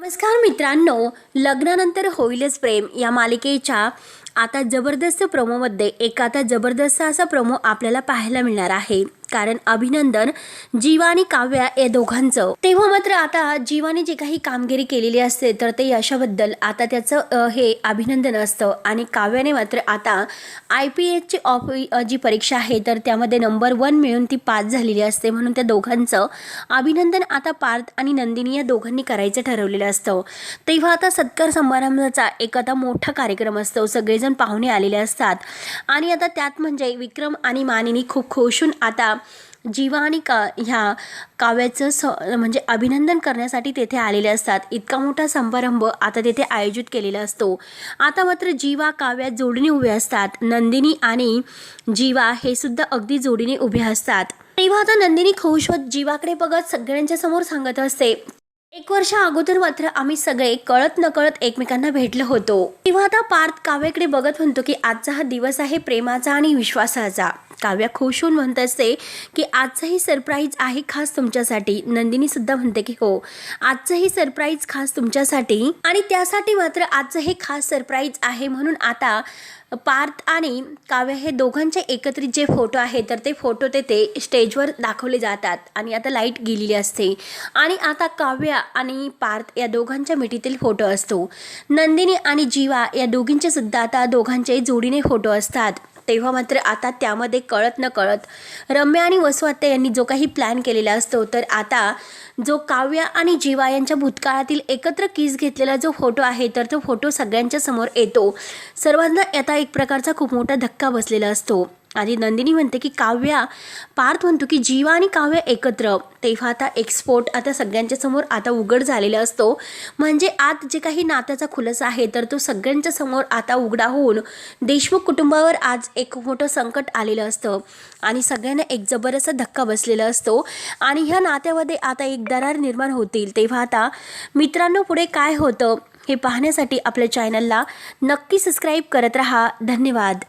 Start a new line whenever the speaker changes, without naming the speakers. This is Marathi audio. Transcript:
नमस्कार मित्रांनो, लग्नानंतर होईलच प्रेम या मालिकेच्या आता जबरदस्त प्रोमोमध्ये एक आता जबरदस्त असा प्रोमो आपल्याला पाहायला मिळणार आहे. कारण अभिनंदन जीवा आणि काव्या या दोघांचं. तेव्हा मात्र आता जीवाने जे काही कामगिरी केलेली असते तर ते यशाबद्दल आता त्याचं हे अभिनंदन असतं. आणि काव्याने मात्र आता IPSची जी परीक्षा आहे तर त्यामध्ये नंबर 1 मिळून ती पास झालेली असते. म्हणून त्या दोघांचं अभिनंदन आता पार्थ आणि नंदिनी या दोघांनी करायचं ठरवलेलं असतं. तेव्हा आता सत्कार समारंभाचा एक आता मोठा कार्यक्रम असतो. सगळेजण पाहुणे आलेले असतात आणि आता त्यात म्हणजे विक्रम आणि मानिनी खूप खुश होऊन आता जीवा आणि ह्या काव्याचं म्हणजे अभिनंदन करण्यासाठी तेथे आलेले असतात. इतका मोठा समारंभ आता तेथे आयोजित केलेला असतो. आता मात्र जीवा काव्या जोडीने उभे असतात. नंदिनी आणि जीवा हे सुद्धा अगदी जोडीने उभे असतात. तेव्हा आता नंदिनी खुश होत जीवाकडे बघत सगळ्यांच्या समोर सांगत असते, 1 वर्ष अगोदर मात्र आम्ही सगळे कळत नकळत एकमेकांना भेटलो होतो. तेव्हा आता पार्थ काव्याकडे बघत म्हणतो की आजचा हा दिवस आहे प्रेमाचा आणि विश्वासाचा. काव्या खुश होऊन म्हणत असते की आजचाही सरप्राईज आहे खास तुमच्यासाठी. नंदिनी सुद्धा म्हणते की हो, आजचंही सरप्राईज खास तुमच्यासाठी आणि त्यासाठी मात्र आजचं हे खास सरप्राईज आहे. म्हणून आता पार्थ आणि काव्या हे दोघांचे एकत्रित जे फोटो आहेत तर ते फोटो तेथे स्टेजवर दाखवले जातात. आणि आता लाईट गेलेली असते आणि आता काव्या आणि पार्थ या दोघांच्या मिठीतील फोटो असतो. नंदिनी आणि जीवा या दोघींचे सुद्धा आता दोघांचे जोडीने फोटो असतात. तेव्हा मात्र आता त्यामध्ये कळत न कळत रम्या आणि वसुहत्या यांनी जो काही प्लॅन केलेला असतो तर आता जो काव्या आणि जीवा यांच्या भूतकाळातील एकत्र किस घेतलेला जो फोटो आहे तर तो फोटो सगळ्यांच्या समोर येतो. सर्वांना आता एक प्रकारचा खूप मोठा धक्का बसलेला असतो. आणि नंदिनी म्हणते की काव्या, पार्थ म्हणतो की जीवा आणि काव्या एकत्र. तेव्हा आता एक्सपोर्ट आता सगळ्यांच्या समोर आता उघड झालेला असतो. म्हणजे आत जे काही नात्याचा खुलासा आहे तर तो सगळ्यांच्या समोर आता उघडा होऊन देशमुख कुटुंबावर आज एक मोठं संकट आलेलं असतं आणि सगळ्यांना एक जबरदस्त धक्का बसलेला असतो आणि ह्या नात्यामध्ये आता एक दरार निर्माण होतील. तेव्हा आता मित्रांनो, पुढे काय होतं हे पाहण्यासाठी आपल्या चॅनलला नक्की सबस्क्राईब करत राहा. धन्यवाद.